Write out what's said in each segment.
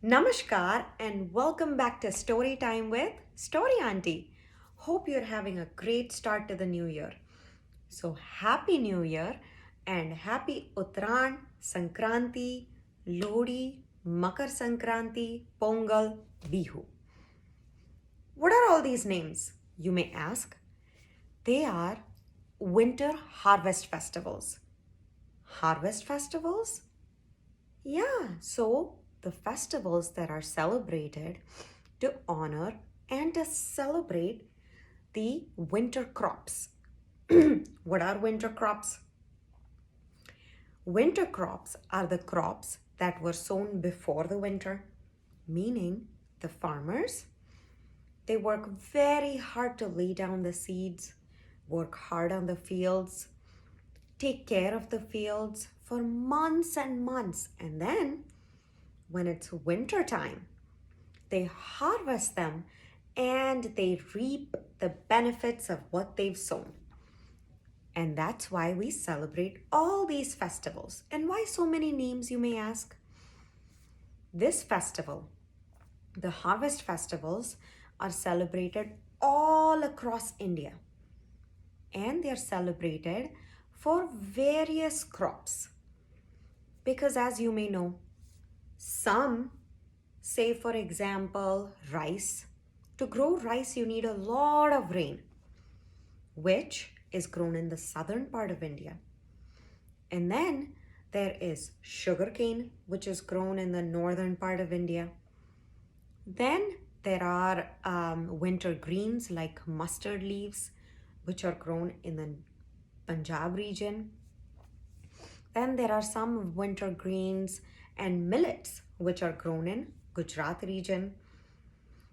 Namaskar and welcome back to Story Time with Story Auntie. Hope you're having a great start to the new year. So, Happy New Year and Happy Uttaran, Sankranti, Lodi, Makar Sankranti, Pongal, Bihu. What are all these names? You may ask. They are winter harvest festivals. Harvest festivals? Yeah, so the festivals that are celebrated to honor and to celebrate the winter crops. What are winter crops? Winter crops are the crops that were sown before the winter, meaning the farmers, they work very hard to lay down the seeds, work hard on the fields, take care of the fields for months and months, and then when it's winter time, they harvest them and they reap the benefits of what they've sown. And that's why we celebrate all these festivals. And why so many names, you may ask? This festival, the harvest festivals, are celebrated all across India. And they are celebrated for various crops. Because as you may know, some say, for example, rice. To grow rice, you need a lot of rain, which is grown in the southern part of India. And then there is sugarcane, which is grown in the northern part of India. Then there are winter greens like mustard leaves, which are grown in the Punjab region. Then there are some winter greens and millets, which are grown in Gujarat region.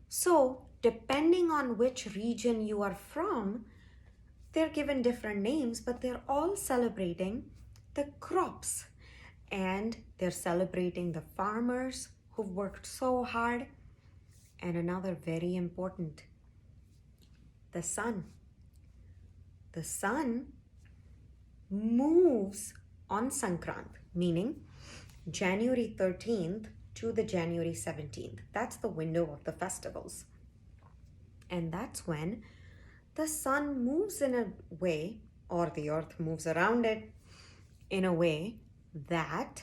So, depending on which region you are from, they're given different names, but they're all celebrating the crops. And they're celebrating the farmers who've worked so hard. And another very important, the sun. The sun moves on Sankrant, meaning January 13th to the January 17th. That's the window of the festivals. And that's when the sun moves in a way, or the earth moves around it in a way that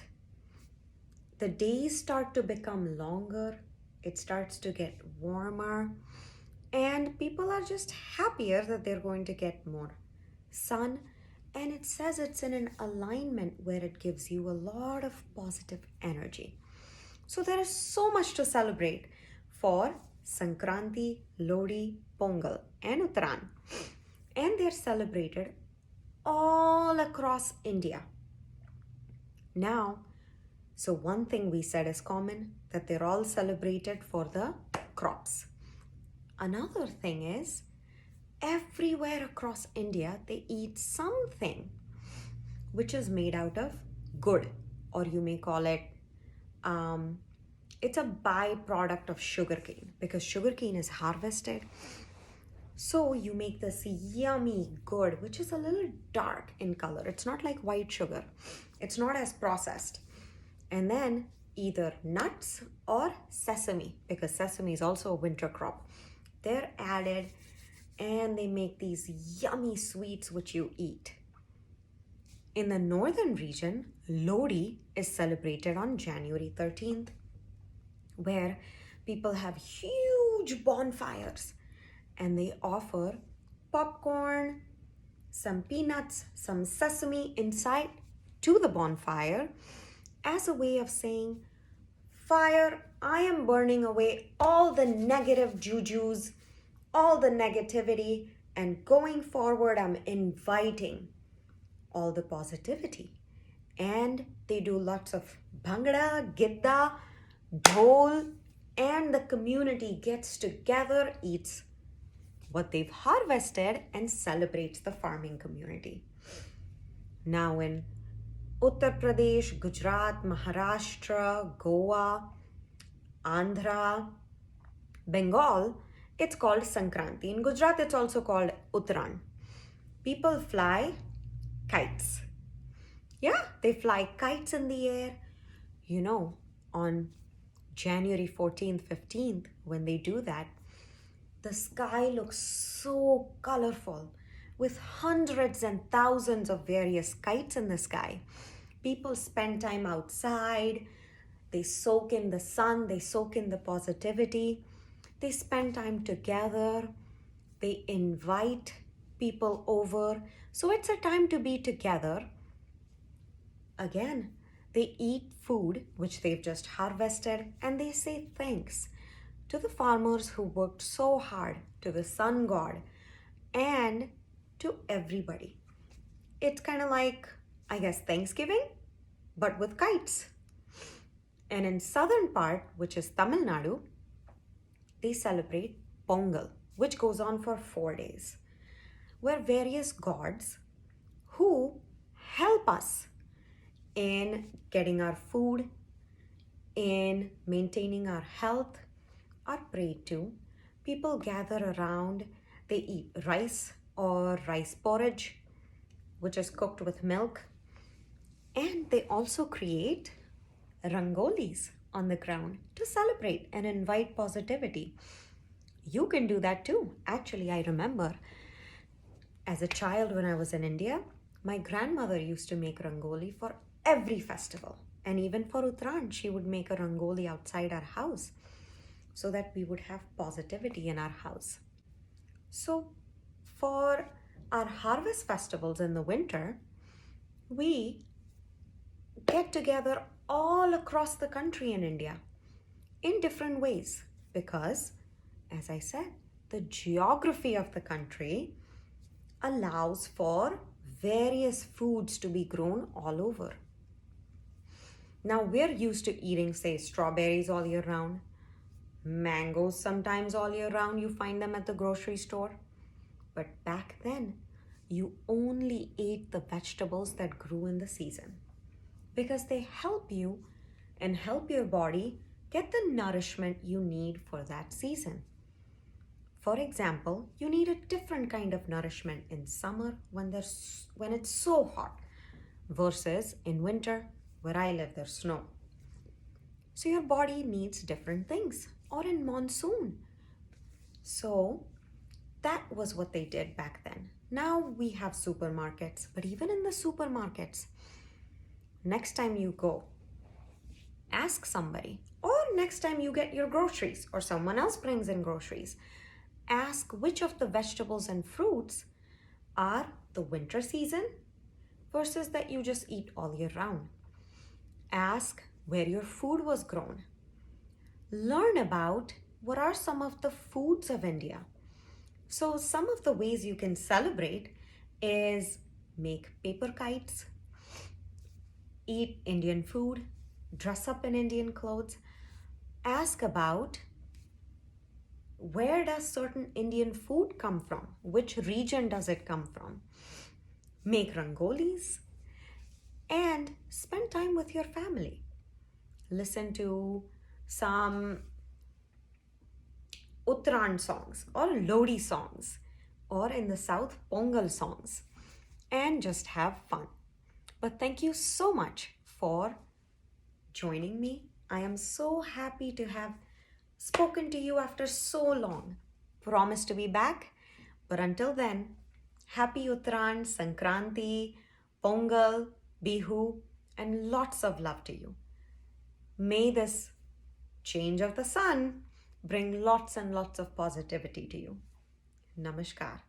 the days start to become longer, it starts to get warmer, and people are just happier that they're going to get more sun. And it says it's in an alignment where it gives you a lot of positive energy. So there is so much to celebrate for Sankranti, Lodi, Pongal, and Uttaran. And they're celebrated all across India. Now, so one thing we said is common, that they're all celebrated for the crops. Another thing is, everywhere across India, they eat something which is made out of gur, or you may call it, it's a byproduct of sugarcane, because sugarcane is harvested. So you make this yummy gur, which is a little dark in color. It's not like white sugar. It's not as processed. And then either nuts or sesame, because sesame is also a winter crop. They're added and they make these yummy sweets which you eat. In the northern region, Lodi is celebrated on January 13th, where people have huge bonfires and they offer popcorn, some peanuts, some sesame inside to the bonfire as a way of saying, fire, I am burning away all the negative jujus, all the negativity, and going forward, I'm inviting all the positivity. And they do lots of bhangra, gidda, dhol, and the community gets together, eats what they've harvested, and celebrates the farming community. Now in Uttar Pradesh, Gujarat, Maharashtra, Goa, Andhra, Bengal, it's called Sankranti. In Gujarat, it's also called Uttaran. People fly kites. Yeah, they fly kites in the air. On January 14th, 15th, when they do that, the sky looks so colorful with hundreds and thousands of various kites in the sky. People spend time outside, they soak in the sun, they soak in the positivity, they spend time together, they invite people over. So it's a time to be together. Again, they eat food which they've just harvested and they say thanks to the farmers who worked so hard, to the sun god, and to everybody. It's kind of like, I guess, Thanksgiving, but with kites. And in southern part, which is Tamil Nadu, they celebrate Pongal, which goes on for 4 days, where various gods who help us in getting our food, in maintaining our health, are prayed to. People gather around, they eat rice or rice porridge, which is cooked with milk, and they also create rangolis on the ground to celebrate and invite positivity. You can do that too. Actually, I remember as a child when I was in India, my grandmother used to make rangoli for every festival. And even for Uttaran, she would make a rangoli outside our house so that we would have positivity in our house. So for our harvest festivals in the winter, we get together all across the country in India in different ways because, as I said, the geography of the country allows for various foods to be grown all over. Now, we're used to eating, say, strawberries all year round, mangoes sometimes all year round, you find them at the grocery store. But back then, you only ate the vegetables that grew in the season because they help you and help your body get the nourishment you need for that season. For example, you need a different kind of nourishment in summer when it's so hot versus in winter where I live, there's snow. So your body needs different things, or in monsoon. So that was what they did back then. Now we have supermarkets, but even in the supermarkets, next time you go, ask somebody, or next time you get your groceries or someone else brings in groceries, ask which of the vegetables and fruits are the winter season versus that you just eat all year round. Ask where your food was grown. Learn about what are some of the foods of India. So some of the ways you can celebrate is make paper kites, eat Indian food, dress up in Indian clothes, ask about where does certain Indian food come from, which region does it come from, make rangolis, and spend time with your family. Listen to some Uttaran songs or Lodi songs, or in the south, Pongal songs, and just have fun. But thank you so much for joining me. I am so happy to have spoken to you after so long. Promise to be back. But until then, happy Uttaran, Sankranti, Pongal, Bihu, and lots of love to you. May this change of the sun bring lots and lots of positivity to you. Namaskar.